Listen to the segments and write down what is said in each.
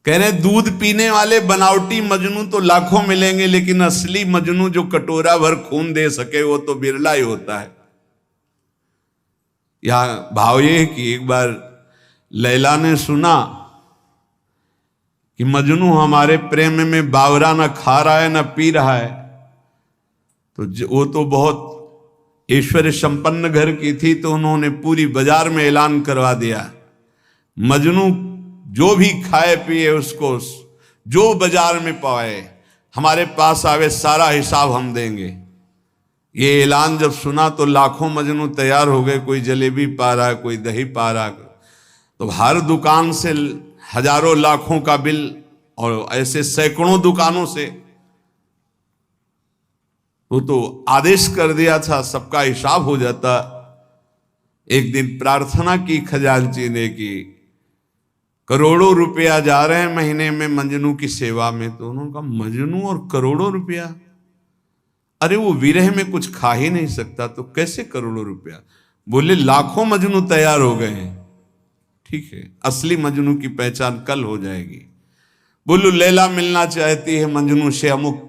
कह रहे दूध पीने वाले बनावटी मजनू तो लाखों मिलेंगे, लेकिन असली मजनू जो कटोरा भर खून दे सके वो तो बिरला ही होता है। यहां भाव ये कि एक बार लैला ने सुना कि मजनू हमारे प्रेम में बावरा न खा रहा है न पी रहा है, तो वो तो बहुत ऐश्वर्य संपन्न घर की थी, तो उन्होंने पूरी बाजार में ऐलान करवा दिया, मजनू जो भी खाए पिए उसको जो बाजार में पाए हमारे पास आवे, सारा हिसाब हम देंगे। ये ऐलान जब सुना तो लाखों मजनू तैयार हो गए, कोई जलेबी पा रहा है, कोई दही पा रहा है, तो हर दुकान से हजारों लाखों का बिल, और ऐसे सैकड़ों दुकानों से वो तो आदेश कर दिया था सबका हिसाब हो जाता। एक दिन प्रार्थना की खजांची ने कि करोड़ों रुपया जा रहे हैं महीने में मजनू की सेवा में, तो उन्होंने कहा मजनू और करोड़ों रुपया, अरे वो विरह में कुछ खा ही नहीं सकता तो कैसे करोड़ों रुपया। बोले लाखों मजनू तैयार हो गए हैं, ठीक है असली मजनू की पहचान कल हो जाएगी। बोलू लैला मिलना चाहती है मजनू से अमुक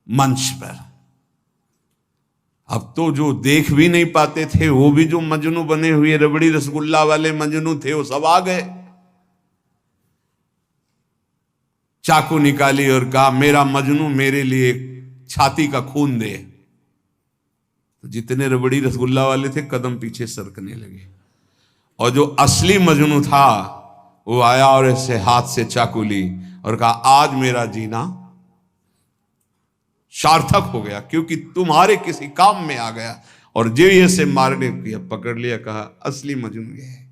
मंच पर। अब तो जो देख भी नहीं पाते थे वो भी जो मजनू बने हुए रबड़ी रसगुल्ला वाले मजनू थे वो सब आ गए। चाकू निकाली और कहा मेरा मजनू मेरे लिए छाती का खून दे। तो जितने रबड़ी रसगुल्ला वाले थे कदम पीछे सरकने लगे, और जो असली मजनू था वो आया और ऐसे हाथ से चाकू ली और कहा आज मेरा जीना सार्थक हो गया, क्योंकि तुम्हारे किसी काम में आ गया। और जो ये से मारने किया, पकड़ लिया, कहा असली मजनू ये है।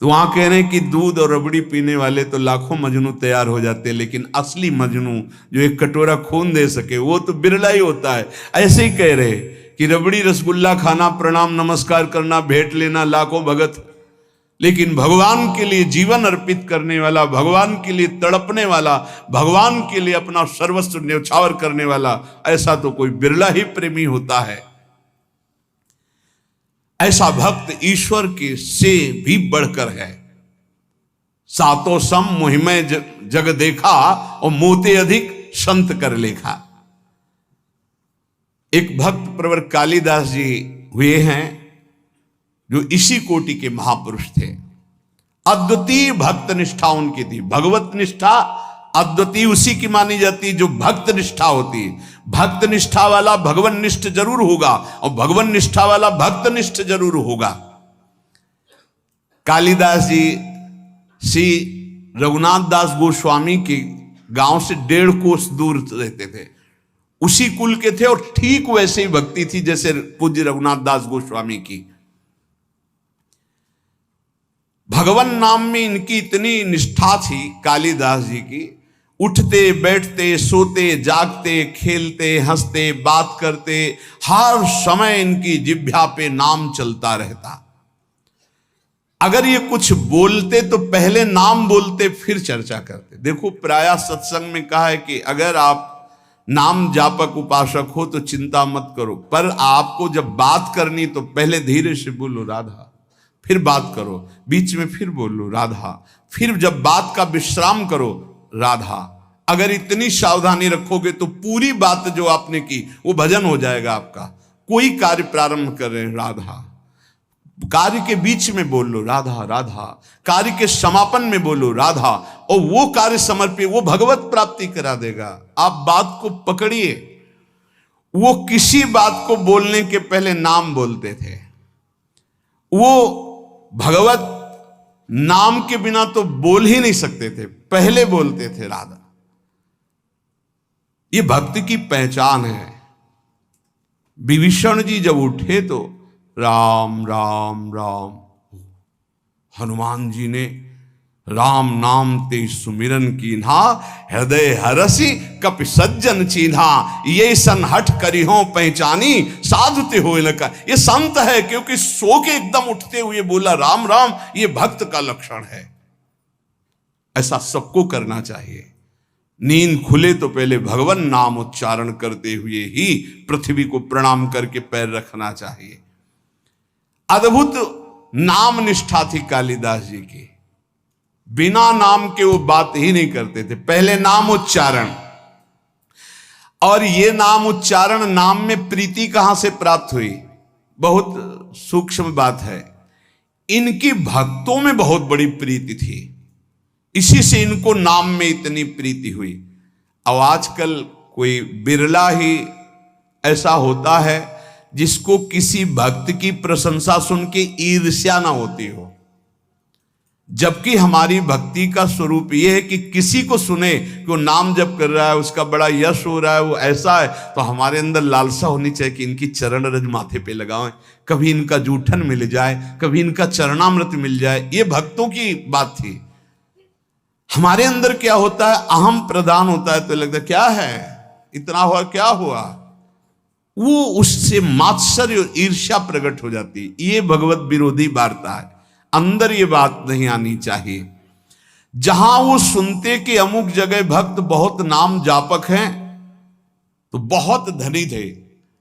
तो वहां कह रहे हैं कि दूध और रबड़ी पीने वाले तो लाखों मजनू तैयार हो जाते हैं, लेकिन असली मजनू जो एक कटोरा खून दे सके वो तो बिरला ही होता है। ऐसे ही कह रहे कि रबड़ी रसगुल्ला खाना, प्रणाम नमस्कार करना, भेंट लेना लाखों भगत, लेकिन भगवान के लिए जीवन अर्पित करने वाला, भगवान के लिए तड़पने वाला, भगवान के लिए अपना सर्वस्व न्यौछावर करने वाला, ऐसा तो कोई बिरला ही प्रेमी होता है। ऐसा भक्त ईश्वर के से भी बढ़कर है। सातों सम मुहिमय जग देखा और मोते अधिक संत कर लेखा। एक भक्त प्रवर कालिदास जी हुए हैं जो इसी कोटि के महापुरुष थे। अद्वितीय भक्त निष्ठा उनकी थी। भगवत निष्ठा अद्वितीय उसी की मानी जाती जो भक्त निष्ठा होती है। भक्त निष्ठा वाला भगवान निष्ठ जरूर होगा और भगवान निष्ठा वाला भक्त निष्ठ जरूर होगा। कालिदास जी श्री रघुनाथ दास गोस्वामी के गांव से 1.5 कोस दूर रहते थे, उसी कुल के थे, और ठीक वैसे ही भक्ति थी जैसे पूज्य रघुनाथ दास गोस्वामी की। भगवान नाम में इनकी इतनी निष्ठा थी कालिदास जी की, उठते बैठते सोते जागते खेलते हंसते बात करते हर समय इनकी जिह्वा पे नाम चलता रहता। अगर ये कुछ बोलते तो पहले नाम बोलते फिर चर्चा करते। देखो प्रायः सत्संग में कहा है कि अगर आप नाम जापक उपासक हो तो चिंता मत करो, पर आपको जब बात करनी तो पहले धीरे से बोलो राधा, फिर बात करो, बीच में फिर बोलो राधा, फिर जब बात का विश्राम करो राधा। अगर इतनी सावधानी रखोगे तो पूरी बात जो आपने की वो भजन हो जाएगा आपका। कोई कार्य प्रारंभ कर रहे हैं राधा, कार्य के बीच में बोलो राधा राधा, कार्य के समापन में बोलो राधा, और वो कार्य समर्पित वो भगवत प्राप्ति करा देगा। आप बात को पकड़िए। वो किसी बात को बोलने के पहले नाम बोलते थे। वो भगवत नाम के बिना तो बोल ही नहीं सकते थे, पहले बोलते थे राधा। ये भक्ति की पहचान है। विभीषण जी जब उठे तो राम राम राम, हनुमान जी ने राम नाम ते सुमिरन कीन्हा, हृदय हरसी कपि सज्जन चीन्हा, ये सन हठ करी हो पहचानी साधुते हो लका। ये संत है क्योंकि सो के एकदम उठते हुए बोला राम राम, ये भक्त का लक्षण है। ऐसा सबको करना चाहिए। नींद खुले तो पहले भगवान नाम उच्चारण करते हुए ही पृथ्वी को प्रणाम करके पैर रखना चाहिए। अद्भुत नाम निष्ठा थी कालिदास जी की। बिना नाम के वो बात ही नहीं करते थे। पहले नाम उच्चारण, और ये नाम उच्चारण, नाम में प्रीति कहां से प्राप्त हुई, बहुत सूक्ष्म बात है। इनकी भक्तों में बहुत बड़ी प्रीति थी, इसी से इनको नाम में इतनी प्रीति हुई। अब आजकल कोई बिरला ही ऐसा होता है जिसको किसी भक्त की प्रशंसा सुन के ईर्ष्या ना होती हो, जबकि हमारी भक्ति का स्वरूप यह है कि किसी को सुने कि वो नाम जप कर रहा है, उसका बड़ा यश हो रहा है, वो ऐसा है, तो हमारे अंदर लालसा होनी चाहिए कि इनकी चरण रज माथे पे लगाएं, कभी इनका जूठन मिल जाए, कभी इनका चरणामृत मिल जाए। ये भक्तों की बात थी। हमारे अंदर क्या होता है, अहम प्रदान होता है, तो लगता है क्या है, इतना हुआ, क्या हुआ, वो उससे मात्सर्य और ईर्ष्या प्रकट हो जाती है। ये भगवत विरोधी वार्ता है, अंदर ये बात नहीं आनी चाहिए। जहां वो सुनते कि अमुक जगह भक्त बहुत नाम जापक हैं, तो बहुत धनी थे,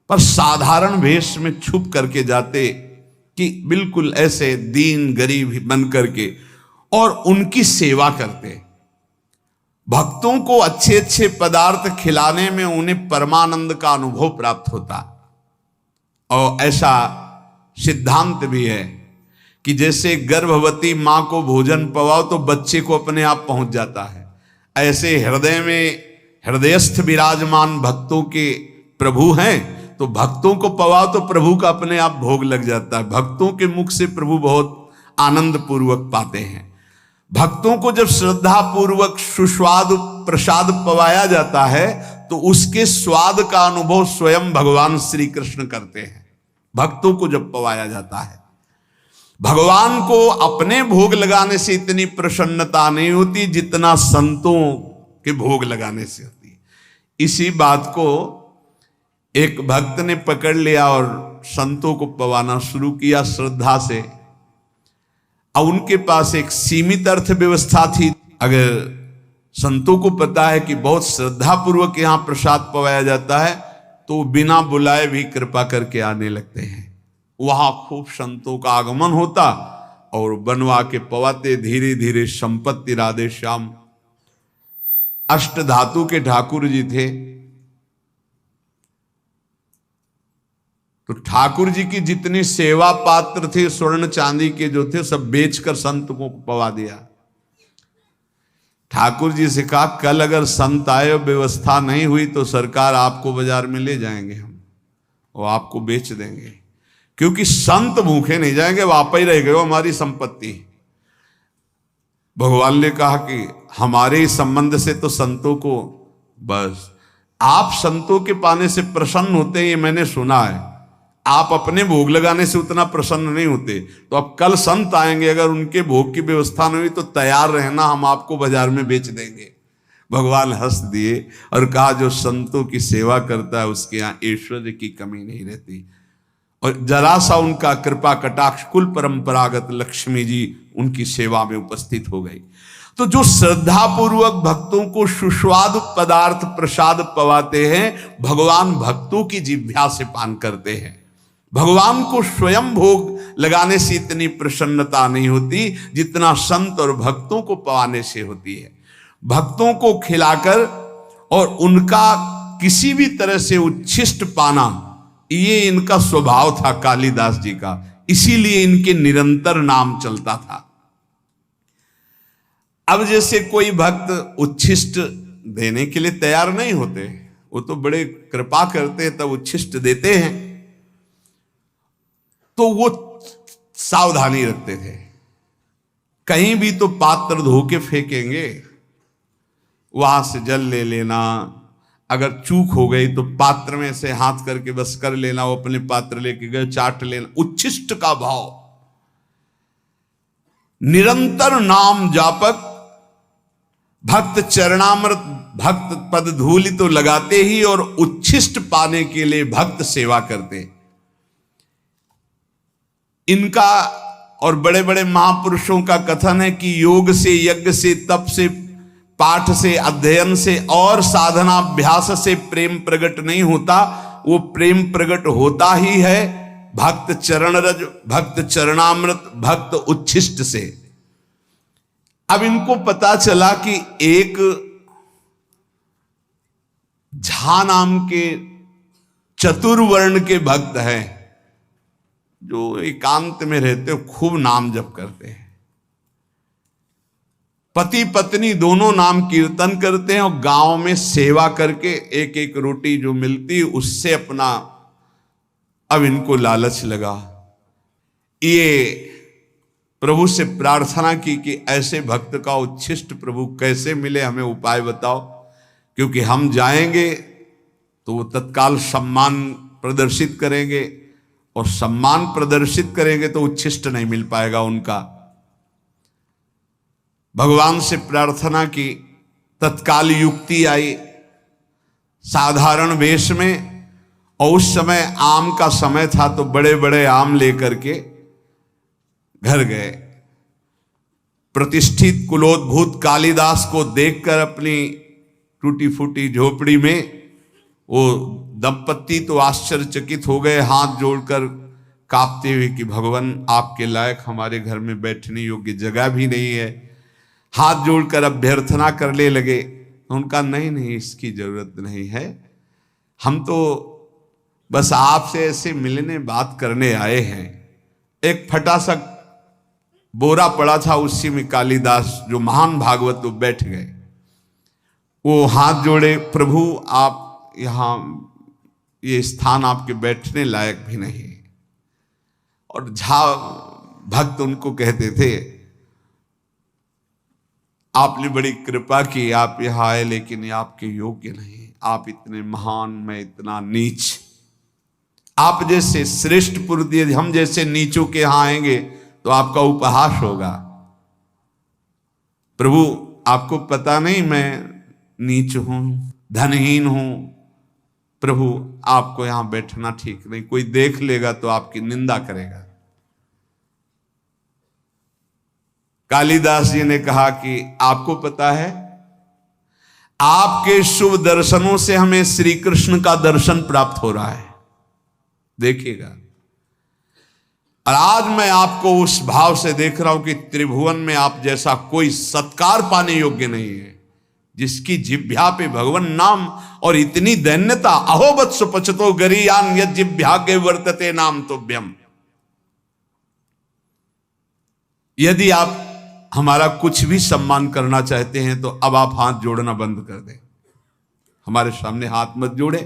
पर साधारण वेश में छुप करके जाते कि बिल्कुल ऐसे दीन गरीब बन करके, और उनकी सेवा करते। भक्तों को अच्छे अच्छे पदार्थ खिलाने में उन्हें परमानंद का अनुभव प्राप्त होता। और ऐसा सिद्धांत भी है कि जैसे गर्भवती मां को भोजन पवाओ तो बच्चे को अपने आप पहुंच जाता है, ऐसे हृदय में हृदयस्थ विराजमान भक्तों के प्रभु हैं, तो भक्तों को पवाओ तो प्रभु का अपने आप भोग लग जाता है। भक्तों के मुख से प्रभु बहुत आनंद पूर्वक पाते हैं। भक्तों को जब श्रद्धा पूर्वक सुस्वाद प्रसाद पवाया जाता है, तो उसके स्वाद का अनुभव स्वयं भगवान श्री कृष्ण करते हैं। भक्तों को जब पवाया जाता है, भगवान को अपने भोग लगाने से इतनी प्रसन्नता नहीं होती जितना संतों के भोग लगाने से होती है। इसी बात को एक भक्त ने पकड़ लिया और संतों को पवाना शुरू किया श्रद्धा से। अब उनके पास एक सीमित अर्थव्यवस्था थी। अगर संतों को पता है कि बहुत श्रद्धा पूर्वक यहां प्रसाद पवाया जाता है, तो बिना बुलाए भी कृपा करके आने लगते हैं। वहां खूब संतों का आगमन होता और बनवा के पवाते। धीरे धीरे संपत्ति राधे श्याम अष्ट धातु के ठाकुर जी थे, तो ठाकुर जी की जितनी सेवा पात्र थे स्वर्ण चांदी के जो थे, सब बेचकर संत को पवा दिया। ठाकुर जी से कहा, कल अगर संत आए व्यवस्था नहीं हुई तो सरकार आपको बाजार में ले जाएंगे हम, और आपको बेच देंगे, क्योंकि संत भूखे नहीं जाएंगे, वो आप ही रह गए, वो हमारी संपत्ति। भगवान ने कहा कि हमारे संबंध से तो संतों को, बस आप संतों के पाने से प्रसन्न होते हैं, ये मैंने सुना है। आप अपने भोग लगाने से उतना प्रसन्न नहीं होते, तो अब कल संत आएंगे, अगर उनके भोग की व्यवस्था नहीं हुई तो तैयार रहना, हम आपको बाजार में बेच देंगे। भगवान हंस दिए और कहा, जो संतों की सेवा करता है उसके यहाँ ऐश्वर्य की कमी नहीं रहती। और जरा सा उनका कृपा कटाक्ष, कुल परंपरागत लक्ष्मी जी उनकी सेवा में उपस्थित हो गई। तो जो श्रद्धा पूर्वक भक्तों को सुस्वादु पदार्थ प्रसाद पवाते हैं, भगवान भक्तों की जिह्वा से पान करते हैं। भगवान को स्वयं भोग लगाने से इतनी प्रसन्नता नहीं होती जितना संत और भक्तों को पवाने से होती है। भक्तों को खिलाकर और उनका किसी भी तरह से उच्छिष्ट पाना, ये इनका स्वभाव था कालिदास जी का, इसीलिए इनके निरंतर नाम चलता था। अब जैसे कोई भक्त उच्छिष्ट देने के लिए तैयार नहीं होते, वो तो बड़े कृपा करते हैं तब उच्छिष्ट देते हैं, तो वो सावधानी रखते थे। कहीं भी तो पात्र धो के फेंकेंगे, वहां से जल ले लेना, अगर चूक हो गई तो पात्र में से हाथ करके बस कर लेना, वो अपने पात्र लेके गए चाट लेना, उच्छिष्ट का भाव। निरंतर नाम जापक भक्त चरणामृत भक्त पद धूलि तो लगाते ही, और उच्छिष्ट पाने के लिए भक्त सेवा करते। इनका और बड़े बड़े महापुरुषों का कथन है कि योग से, यज्ञ से, तप से, पाठ से, अध्ययन से और साधनाभ्यास से प्रेम प्रकट नहीं होता। वो प्रेम प्रकट होता ही है भक्त चरण रज, भक्त चरणामृत, भक्त उच्छिष्ट से। अब इनको पता चला कि एक झा नाम के चतुर्वर्ण के भक्त हैं जो एकांत में रहते हो, खूब नाम जप करते हैं। पति पत्नी दोनों नाम कीर्तन करते हैं और गांव में सेवा करके एक एक रोटी जो मिलती उससे अपना, अब इनको लालच लगा। ये प्रभु से प्रार्थना की कि ऐसे भक्त का उच्छिष्ट प्रभु कैसे मिले, हमें उपाय बताओ, क्योंकि हम जाएंगे तो वो तत्काल सम्मान प्रदर्शित करेंगे और सम्मान प्रदर्शित करेंगे तो उच्छिष्ट नहीं मिल पाएगा उनका। भगवान से प्रार्थना की, तत्काल युक्ति आई साधारण वेश में, और उस समय आम का समय था तो बड़े बड़े आम लेकर के घर गए। प्रतिष्ठित कुलोद्भूत कालिदास को देखकर अपनी टूटी फूटी झोपड़ी में वो दंपत्ति तो आश्चर्यचकित हो गए, हाथ जोड़कर कांपते हुए कि भगवान आपके लायक हमारे घर में बैठने योग्य जगह भी नहीं है। हाथ जोड़कर अभ्यर्थना करने लगे। उनका नहीं, इसकी जरूरत नहीं है, हम तो बस आपसे ऐसे मिलने बात करने आए हैं। एक फटा सा बोरा पड़ा था, उसी में कालिदास जो महान भागवत वो बैठ गए। वो हाथ जोड़े, प्रभु आप यहाँ, ये स्थान आपके बैठने लायक भी नहीं। और झा भक्त उनको कहते थे, आपने बड़ी कृपा की, आप यहाँ आए, लेकिन ये आपके योग्य नहीं। आप इतने महान, मैं इतना नीच। आप जैसे श्रेष्ठ पुरुष यदि हम जैसे नीचों के यहाँ आएंगे तो आपका उपहास होगा। प्रभु आपको पता नहीं मैं नीच हूं, धनहीन हूं। प्रभु आपको यहां बैठना ठीक नहीं, कोई देख लेगा तो आपकी निंदा करेगा। कालिदास जी ने कहा कि आपको पता है, आपके शुभ दर्शनों से हमें श्री कृष्ण का दर्शन प्राप्त हो रहा है, देखिएगा। और आज मैं आपको उस भाव से देख रहा हूं कि त्रिभुवन में आप जैसा कोई सत्कार पाने योग्य नहीं है, जिसकी जिह्वा पे भगवान नाम और इतनी दैन्यता। अहो वत्स पचतो गरीयान यद जिह्वा के वर्तते नाम तुभ्यम। यदि आप हमारा कुछ भी सम्मान करना चाहते हैं तो अब आप हाथ जोड़ना बंद कर दें, हमारे सामने हाथ मत जोड़े।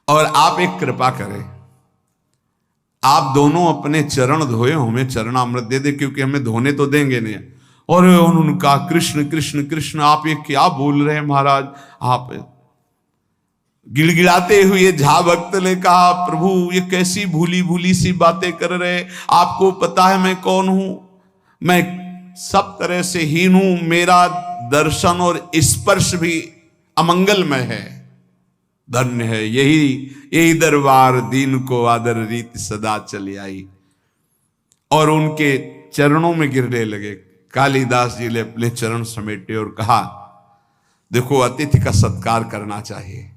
और आप एक कृपा करें, आप दोनों अपने चरण धोए, हमें चरणामृत दे दे, क्योंकि हमें धोने तो देंगे नहीं। और उनका कृष्ण कृष्ण कृष्ण, आप ये क्या बोल रहे हैं महाराज। आप गिड़गिड़ाते हुए झा भक्त ने कहा, प्रभु ये कैसी भूली भूली सी बातें कर रहे, आपको पता है मैं कौन हूं, मैं सब तरह से हीन हूं, मेरा दर्शन और स्पर्श भी अमंगलमय है। धन्य है यही दरबार, दीन को आदर रीत सदा चली आई। और उनके चरणों में गिरने लगे। कालिदास जी ने अपने चरण समेटे और कहा, देखो अतिथि का सत्कार करना चाहिए,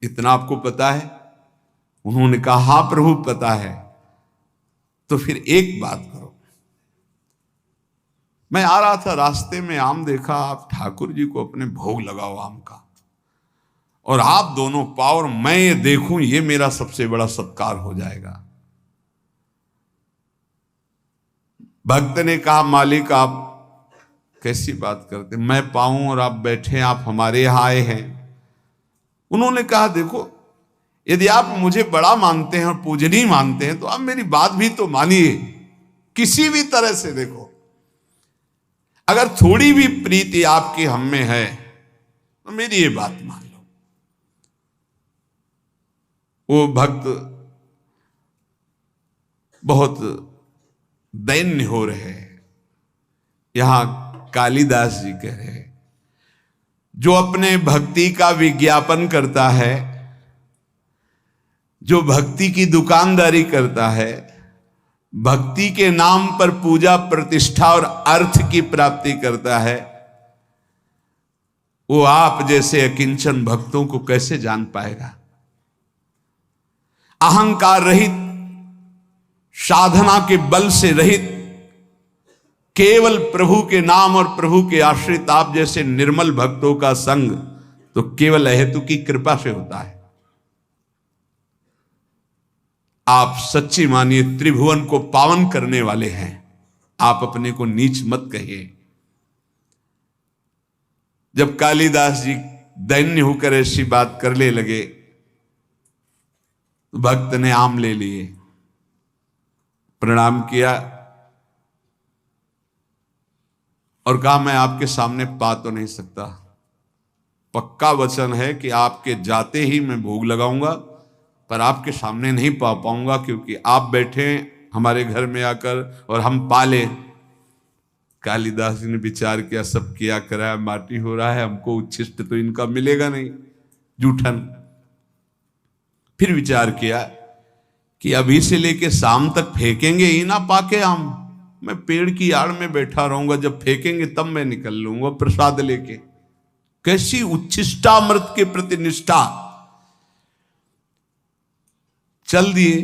इतना आपको पता है। उन्होंने कहा, हां प्रभु पता है। तो फिर एक बात करो, मैं आ रहा था रास्ते में आम देखा, आप ठाकुर जी को अपने भोग लगाओ आम का, और आप दोनों पाओ और मैं ये देखूं, ये मेरा सबसे बड़ा सत्कार हो जाएगा। भक्त ने कहा, मालिक आप कैसी बात करते, मैं पाऊं और आप बैठे, आप हमारे यहां आए हैं। उन्होंने कहा, देखो यदि आप मुझे बड़ा मानते हैं और पूजनीय मानते हैं तो आप मेरी बात भी तो मानिए, किसी भी तरह से। देखो अगर थोड़ी भी प्रीति आपकी हम में है तो मेरी ये बात मान लो। वो भक्त बहुत दैन्य हो रहे हैं। यहां कालिदास जी कह रहे हैं, जो अपने भक्ति का विज्ञापन करता है, जो भक्ति की दुकानदारी करता है, भक्ति के नाम पर पूजा प्रतिष्ठा और अर्थ की प्राप्ति करता है, वो आप जैसे अकिंचन भक्तों को कैसे जान पाएगा। अहंकार रहित, साधना के बल से रहित, केवल प्रभु के नाम और प्रभु के आश्रित आप जैसे निर्मल भक्तों का संग तो केवल अहेतु की कृपा से होता है। आप सच्ची मानिए त्रिभुवन को पावन करने वाले हैं, आप अपने को नीच मत कहिए। जब कालिदास जी दैन्य होकर ऐसी बात करने लगे तो भक्त ने आम ले लिए, प्रणाम किया और कहा मैं आपके सामने पा तो नहीं सकता, पक्का वचन है कि आपके जाते ही मैं भोग लगाऊंगा, पर आपके सामने नहीं पा पाऊंगा क्योंकि आप बैठे हमारे घर में आकर और हम पाले। कालिदास जी ने विचार किया, सब किया कराया माटी हो रहा है, हमको उच्छिष्ट तो इनका मिलेगा नहीं, जूठन। फिर विचार किया कि अभी से लेके शाम तक फेंकेंगे ही ना पाके आम, मैं पेड़ की आड़ में बैठा रहूंगा, जब फेंकेंगे तब मैं निकल लूंगा प्रसाद लेके। कैसी उच्छिष्टामृत के प्रति निष्ठा। चल दिए,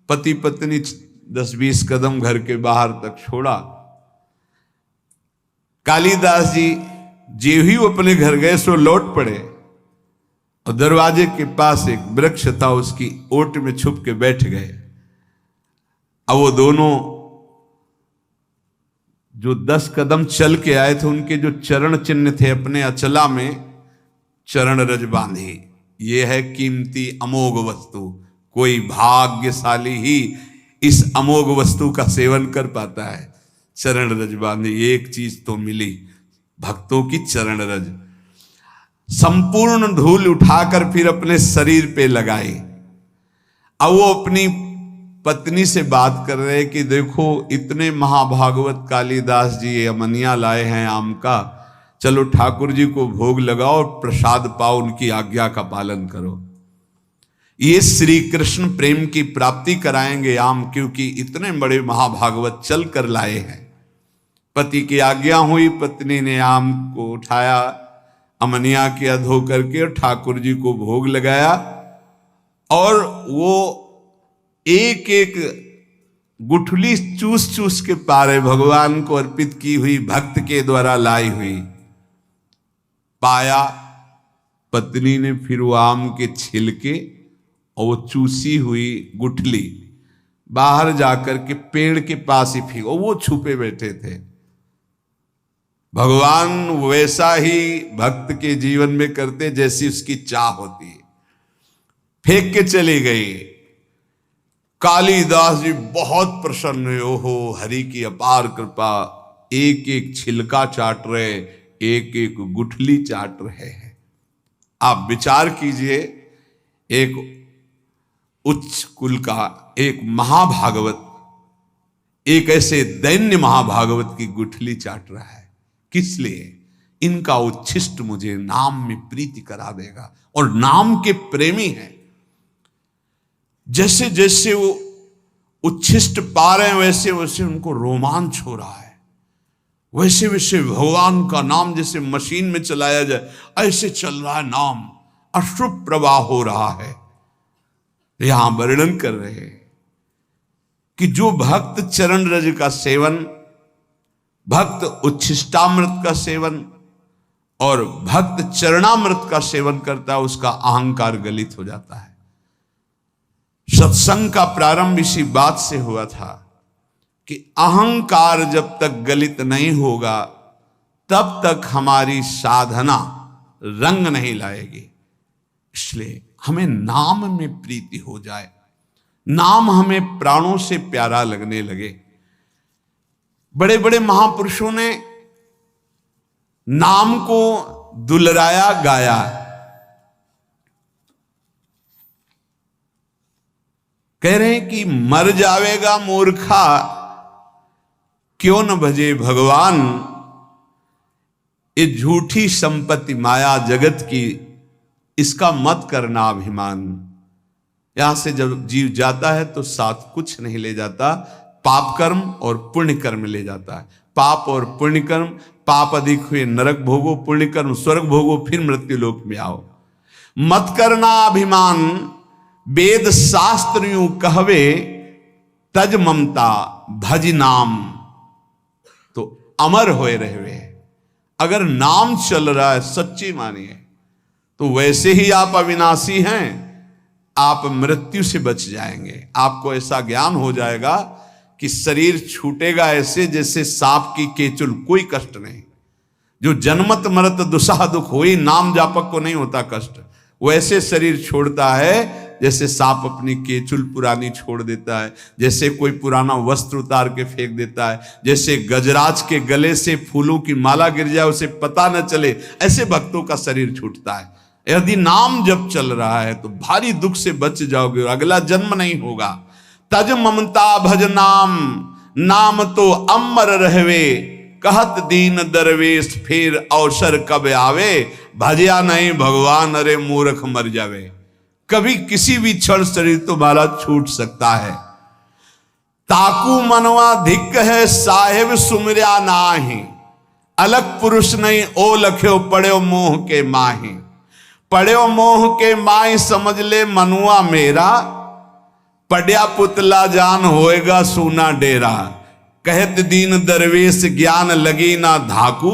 पति पत्नी 10-20 कदम घर के बाहर तक छोड़ा। कालिदास जी जे ही अपने घर गए सो लौट पड़े और दरवाजे के पास एक वृक्ष था, उसकी ओट में छुप के बैठ गए। अब वो दोनों जो 10 कदम चल के आए थे उनके जो चरण चिन्ह थे अपने अचला में चरण रज बांधे। ये है कीमती अमोघ वस्तु, कोई भाग्यशाली ही इस अमोघ वस्तु का सेवन कर पाता है। चरण रज बांधे, एक चीज तो मिली, भक्तों की चरण रज। संपूर्ण धूल उठाकर फिर अपने शरीर पे लगाई। अब वो अपनी पत्नी से बात कर रहे कि देखो इतने महाभागवत कालिदास जी ये अमनिया लाए हैं आम का, चलो ठाकुर जी को भोग लगाओ और प्रसाद पाओ, उनकी आज्ञा का पालन करो। ये श्री कृष्ण प्रेम की प्राप्ति कराएंगे आम, क्योंकि इतने बड़े महाभागवत चल कर लाए हैं। पति की आज्ञा हुई, पत्नी ने आम को उठाया, अमनिया किया धो करके और ठाकुर जी को भोग लगाया। और वो एक एक गुठली चूस चूस के पारे भगवान को अर्पित की हुई, भक्त के द्वारा लाई हुई पाया। पत्नी ने फिर वो आम के छिलके और वो चूसी हुई गुठली बाहर जाकर के पेड़ के पास ही फेंक, वो छुपे बैठे थे। भगवान वैसा ही भक्त के जीवन में करते जैसी उसकी चाह होती है। फेंक के चली गई। कालिदास जी बहुत प्रसन्न हुए, ओहो हरि की अपार कृपा, एक एक छिलका चाट रहे, एक एक गुठली चाट रहे हैं। आप विचार कीजिए, एक उच्च कुल का एक महाभागवत एक ऐसे दैन्य महाभागवत की गुठली चाट रहा है। किस लिए? इनका उच्छिष्ट मुझे नाम में प्रीति करा देगा, और नाम के प्रेमी हैं। जैसे जैसे वो उच्छिष्ट पा रहे हैं वैसे वैसे उनको रोमांच हो रहा है, वैसे वैसे भगवान का नाम जैसे मशीन में चलाया जाए ऐसे चल रहा है नाम, अश्रुप प्रवाह हो रहा है। यहां वर्णन कर रहे हैं कि जो भक्त चरण रज का सेवन, भक्त उच्छिष्टामृत का सेवन और भक्त चरणामृत का सेवन करता है, उसका अहंकार गलित हो जाता है। सत्संग का प्रारंभ इसी बात से हुआ था कि अहंकार जब तक गलित नहीं होगा तब तक हमारी साधना रंग नहीं लाएगी। इसलिए हमें नाम में प्रीति हो जाए, नाम हमें प्राणों से प्यारा लगने लगे। बड़े बड़े महापुरुषों ने नाम को दुलराया गाया। कह रहे हैं कि मर जावेगा मूर्खा क्यों न भजे भगवान, ये झूठी संपत्ति माया जगत की, इसका मत करना अभिमान। यहां से जब जीव जाता है तो साथ कुछ नहीं ले जाता, पाप कर्म और पुण्य कर्म ले जाता है। पाप और पुण्य कर्म, पाप अधिक हुए नरक भोगो, पुण्य कर्म स्वर्ग भोगो, फिर मृत्यु लोक में आओ। मत करना अभिमान, वेद शास्त्र यूं कहवे, तज ममता भज नाम। तो अमर होए रहे। अगर नाम चल रहा है सच्ची मानिए, तो वैसे ही आप अविनाशी हैं, आप मृत्यु से बच जाएंगे। आपको ऐसा ज्ञान हो जाएगा कि शरीर छूटेगा ऐसे जैसे सांप की केचुल, कोई कष्ट नहीं। जो जन्मत मरत दुसाह दुख हुई, नाम जापक को नहीं होता कष्ट, वैसे शरीर छोड़ता है जैसे सांप अपनी केचुल पुरानी छोड़ देता है, जैसे कोई पुराना वस्त्र उतार के फेंक देता है, जैसे गजराज के गले से फूलों की माला गिर जाए उसे पता न चले, ऐसे भक्तों का शरीर छूटता है। यदि नाम जब चल रहा है तो भारी दुख से बच जाओगे और अगला जन्म नहीं होगा। तज ममता भज नाम, नाम तो अमर रहवे, कहत दीन दरवेश फिर अवसर कब आवे, भजिया नहीं भगवान अरे मूर्ख मर जावे। कभी किसी भी क्षण शरीर तुम्हारा छूट सकता है। ताकू मनवा धिक है साहेब सुमरिया नाही, अलग पुरुष नहीं ओ लख्यो पड़ो मोह के माही। पड़ो मोह के माही समझ ले मनुआ मेरा, पड़या पुतला जान होएगा सूना डेरा। कहत दीन दरवेश ज्ञान लगी ना धाकू,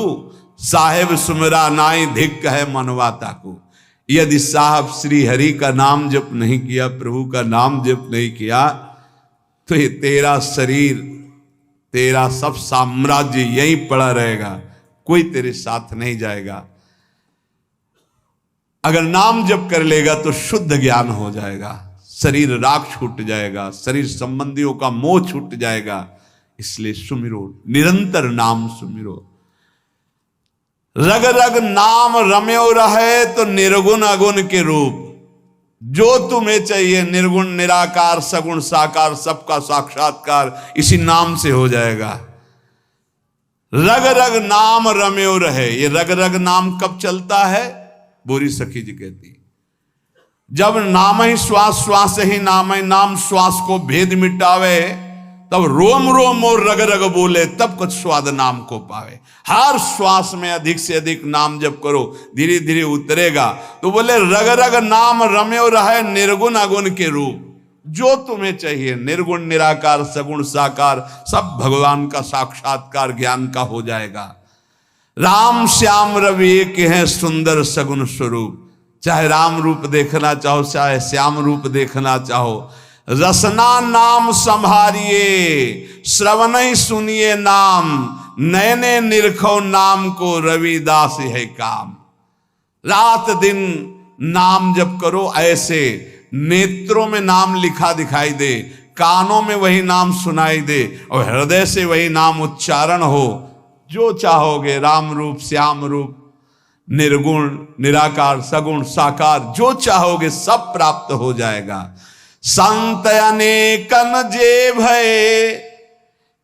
साहेब सुमरा नाई धिक है मनवा ताकू। यदि साहब श्री हरि का नाम जप नहीं किया, प्रभु का नाम जप नहीं किया, तो ये तेरा शरीर, तेरा सब साम्राज्य यहीं पड़ा रहेगा, कोई तेरे साथ नहीं जाएगा। अगर नाम जप कर लेगा तो शुद्ध ज्ञान हो जाएगा, शरीर राग छूट जाएगा, शरीर संबंधियों का मोह छूट जाएगा। इसलिए सुमिरो, निरंतर नाम सुमिरो। रग रग नाम रम्यो रहे तो निर्गुण अगुण के रूप, जो तुम्हें चाहिए निर्गुण निराकार सगुण साकार सबका साक्षात्कार इसी नाम से हो जाएगा। रग रग नाम रम्यो रहे, ये रग रग नाम कब चलता है? बोरी सखी जी कहती, जब नाम ही श्वास, श्वास ही नाम ही नाम श्वास को भेद मिटावे, तब रोम रोम और रग रग बोले, तब कुछ स्वाद नाम को पावे। हर श्वास में अधिक से अधिक नाम जप करो, धीरे धीरे उतरेगा। तो बोले रग रग नाम रम्यो रहे निर्गुण अगुण के रूप, जो तुम्हें चाहिए निर्गुण निराकार सगुण साकार सब भगवान का साक्षात्कार ज्ञान का हो जाएगा। राम श्याम रवि एक है सुंदर सगुण स्वरूप, चाहे राम रूप देखना चाहो चाहे श्याम रूप देखना चाहो। रसना नाम संभारिए, श्रवण सुनिए नाम, नैने निरखो नाम को रविदास है काम। रात दिन नाम जप करो, ऐसे नेत्रों में नाम लिखा दिखाई दे, कानों में वही नाम सुनाई दे और हृदय से वही नाम उच्चारण हो। जो चाहोगे राम रूप श्याम रूप निर्गुण निराकार सगुण साकार जो चाहोगे सब प्राप्त हो जाएगा। संत अनेकन जे भय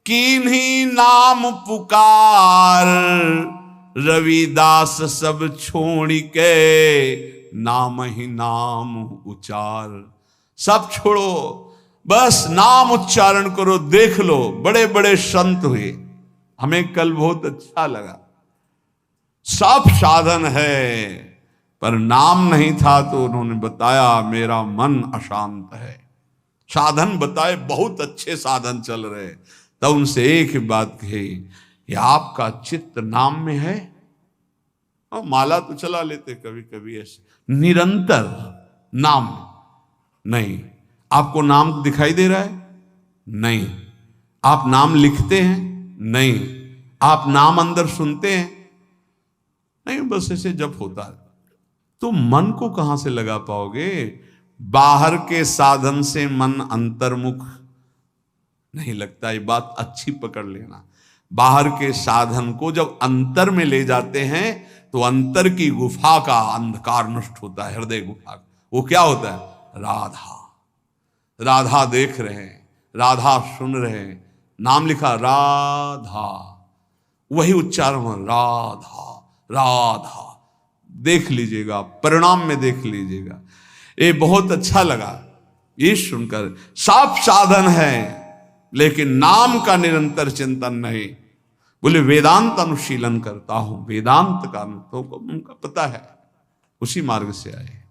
किन्हीं नाम पुकार, रविदास सब छोड़ के नाम ही नाम उचार। सब छोड़ो, बस नाम उच्चारण करो। देख लो बड़े बड़े संत हुए, हमें कल बहुत अच्छा लगा। सब साधन है पर नाम नहीं था तो उन्होंने बताया मेरा मन अशांत है। साधन बताए, बहुत अच्छे साधन चल रहे, तब उनसे एक ही बात कही कि आपका चित्त नाम में है। और माला तो चला लेते कभी कभी ऐसे, निरंतर नाम नहीं। आपको नाम दिखाई दे रहा है? नहीं। आप नाम लिखते हैं? नहीं। आप नाम अंदर सुनते हैं? नहीं, बस ऐसे जप होता है। तो मन को कहां से लगा पाओगे? बाहर के साधन से मन अंतर्मुख नहीं लगता। ये बात अच्छी पकड़ लेना। बाहर के साधन को जब अंतर में ले जाते हैं तो अंतर की गुफा का अंधकार नष्ट होता है। हृदय गुफा का वो क्या होता है? राधा। राधा देख रहे हैं, राधा सुन रहे हैं, नाम लिखा राधा, वही उच्चारण हो राधा राधा। देख लीजिएगा, परिणाम में देख लीजिएगा। ये बहुत अच्छा लगा ये सुनकर। सब साधन है लेकिन नाम का निरंतर चिंतन नहीं। बोले वेदांत अनुशीलन करता हूं, वेदांत का तो उनका पता है, उसी मार्ग से आए।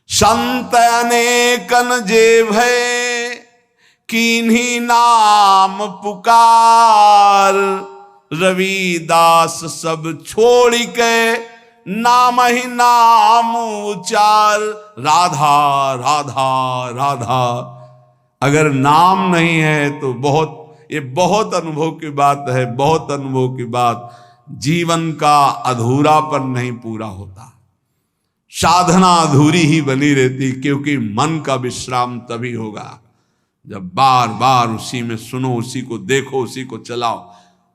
संत अनेकन जे भय किन्हीं नाम पुकार, रविदास सब छोड़ के नाम ही नाम उचार, राधा राधा राधा। अगर नाम नहीं है तो ये बहुत अनुभव की बात है, बहुत अनुभव की बात। जीवन का अधूरापन नहीं पूरा होता, साधना अधूरी ही बनी रहती, क्योंकि मन का विश्राम तभी होगा जब बार बार उसी में सुनो, उसी को देखो, उसी को चलाओ।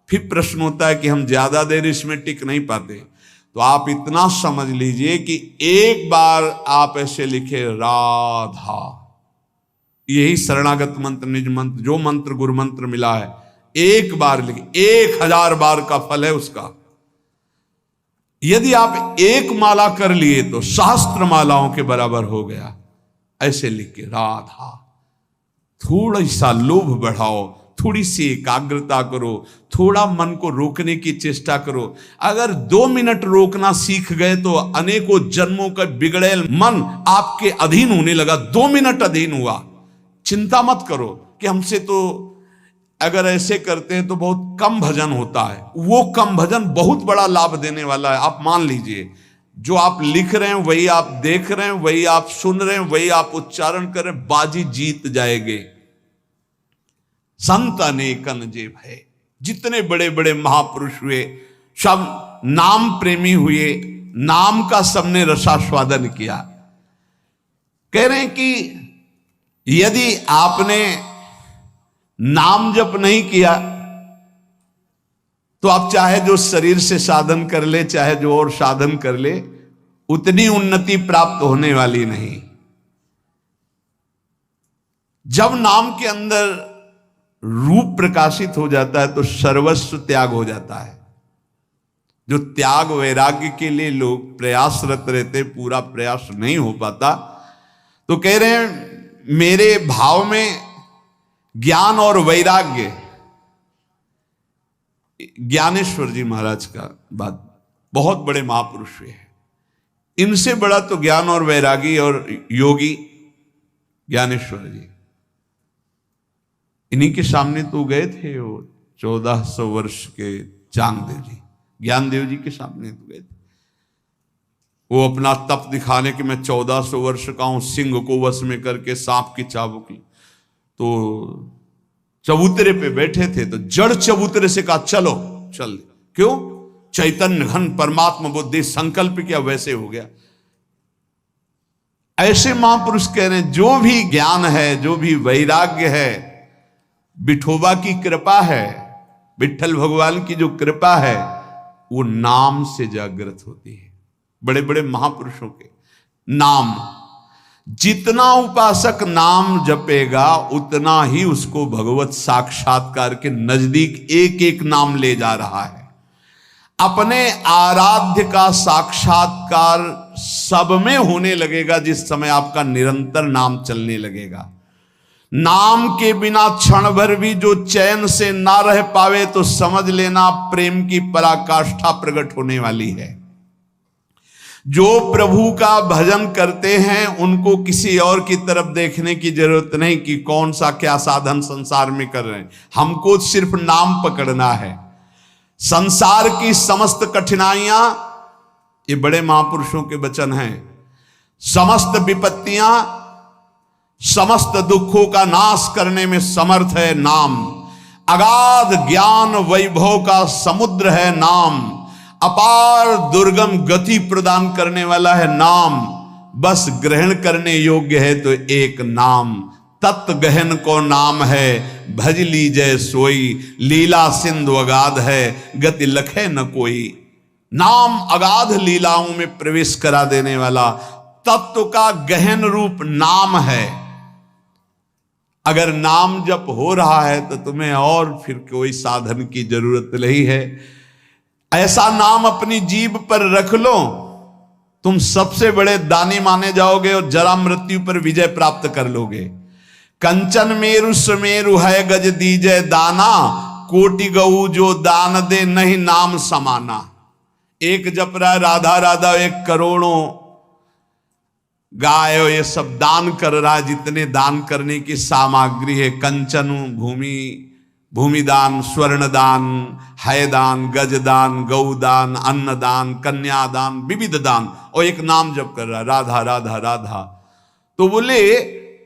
फिर प्रश्न होता है कि हम ज्यादा देर इसमें टिक नहीं पाते, तो आप इतना समझ लीजिए कि एक बार आप ऐसे लिखे राधा, यही शरणागत मंत्र, निज मंत्र, जो मंत्र गुरु मंत्र मिला है, एक बार लिखे, 1000 बार का फल है उसका। यदि आप एक माला कर लिए तो सहस्त्र मालाओं के बराबर हो गया। ऐसे लिख के राधा, थोड़ा सा लोभ बढ़ाओ, थोड़ी सी एकाग्रता करो, थोड़ा मन को रोकने की चेष्टा करो। अगर 2 मिनट रोकना सीख गए तो अनेकों जन्मों का बिगड़ेल मन आपके अधीन होने लगा। 2 मिनट अधीन हुआ, चिंता मत करो कि हमसे तो अगर ऐसे करते हैं तो बहुत कम भजन होता है। वो कम भजन बहुत बड़ा लाभ देने वाला है। आप मान लीजिए, जो आप लिख रहे हैं वही आप देख रहे हैं, वही आप सुन रहे हैं, वही आप उच्चारण कर रहे हैं, बाजी जीत जाएंगे। संत अनेकन जे भय, जितने बड़े बड़े महापुरुष हुए सब नाम प्रेमी हुए, नाम का सबने रसास्वादन किया। कह रहे हैं कि यदि आपने नाम जप नहीं किया तो आप चाहे जो शरीर से साधन कर ले, चाहे जो और साधन कर ले, उतनी उन्नति प्राप्त होने वाली नहीं। जब नाम के अंदर रूप प्रकाशित हो जाता है तो सर्वस्व त्याग हो जाता है। जो त्याग वैराग्य के लिए लोग प्रयासरत रहते, पूरा प्रयास नहीं हो पाता, तो कह रहे हैं मेरे भाव में ज्ञान और वैराग्य, ज्ञानेश्वर जी महाराज का बात, बहुत बड़े महापुरुष हुए हैं, इनसे बड़ा तो ज्ञान और वैरागी और योगी ज्ञानेश्वर जी। इन्हीं के सामने तो गए थे वो 1400 वर्ष के चांगदेव जी, ज्ञानदेव जी के सामने तो गए थे। वो अपना तप दिखाने कि मैं 1400 वर्ष का हूं, सिंह को वश में करके सांप की चाबुक ली। तो चबूतरे पे बैठे थे तो जड़ चबूतरे से कहा चलो चल। क्यों? चैतन्य घन परमात्मा बुद्धि, संकल्प किया, वैसे हो गया। ऐसे महापुरुष कह रहे हैं जो भी ज्ञान है, जो भी वैराग्य है, विठोबा की कृपा है, विठल भगवान की जो कृपा है, वो नाम से जागृत होती है। बड़े बड़े महापुरुषों के नाम, जितना उपासक नाम जपेगा उतना ही उसको भगवत साक्षात्कार के नजदीक एक एक नाम ले जा रहा है। अपने आराध्य का साक्षात्कार सब में होने लगेगा जिस समय आपका निरंतर नाम चलने लगेगा। नाम के बिना क्षण भर भी जो चैन से ना रह पावे तो समझ लेना प्रेम की पराकाष्ठा प्रकट होने वाली है। जो प्रभु का भजन करते हैं उनको किसी और की तरफ देखने की जरूरत नहीं कि कौन सा क्या साधन संसार में कर रहे हैं, हमको सिर्फ नाम पकड़ना है। संसार की समस्त कठिनाइयां, ये बड़े महापुरुषों के वचन हैं, समस्त विपत्तियां, समस्त दुखों का नाश करने में समर्थ है नाम। अगाध ज्ञान वैभव का समुद्र है नाम। अपार दुर्गम गति प्रदान करने वाला है नाम। बस ग्रहण करने योग्य है तो एक नाम। तत्व गहन को नाम है, भज लीजय सोई। लीला सिंधु अगाध है, गति लखे न कोई। नाम अगाध लीलाओं में प्रवेश करा देने वाला तत्व का गहन रूप नाम है। अगर नाम जप हो रहा है तो तुम्हें और फिर कोई साधन की जरूरत नहीं है। ऐसा नाम अपनी जीभ पर रख लो, तुम सबसे बड़े दानी माने जाओगे और जरा मृत्यु पर विजय प्राप्त कर लोगे। कंचन मेरु सुमेरु है गज दीजय दाना। कोटि गऊ जो दान दे नहीं नाम समाना। एक जप रहा है राधा राधा, 1 करोड़ों गाय ये सब दान कर रहा है। जितने दान करने की सामग्री है, कंचन भूमि भूमिदान, स्वर्णदान, हैदान, गजदान, गौदान, अन्नदान, कन्यादान, विविध दान, और एक नाम जप कर रहा है राधा राधा राधा। तो बोले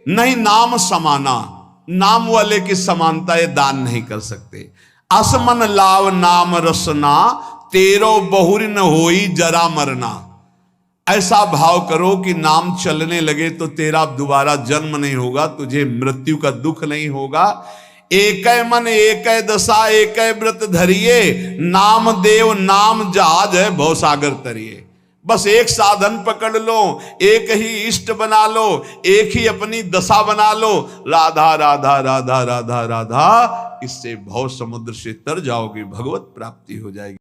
नहीं, नाम समाना, नाम वाले की समानता ये दान नहीं कर सकते। असमन लाव नाम रसना, तेरो बहुर न होई जरा मरना। ऐसा भाव करो कि नाम चलने लगे तो तेरा दोबारा जन्म नहीं होगा, तुझे मृत्यु का दुख नहीं होगा। एक मन एक दशा एक व्रत धरिए, नाम देव नाम जहाज है भव सागर तरिए। बस एक साधन पकड़ लो, एक ही इष्ट बना लो, एक ही अपनी दशा बना लो, राधा राधा राधा राधा राधा। इससे भव समुद्र से तर जाओगे, भगवत प्राप्ति हो जाएगी।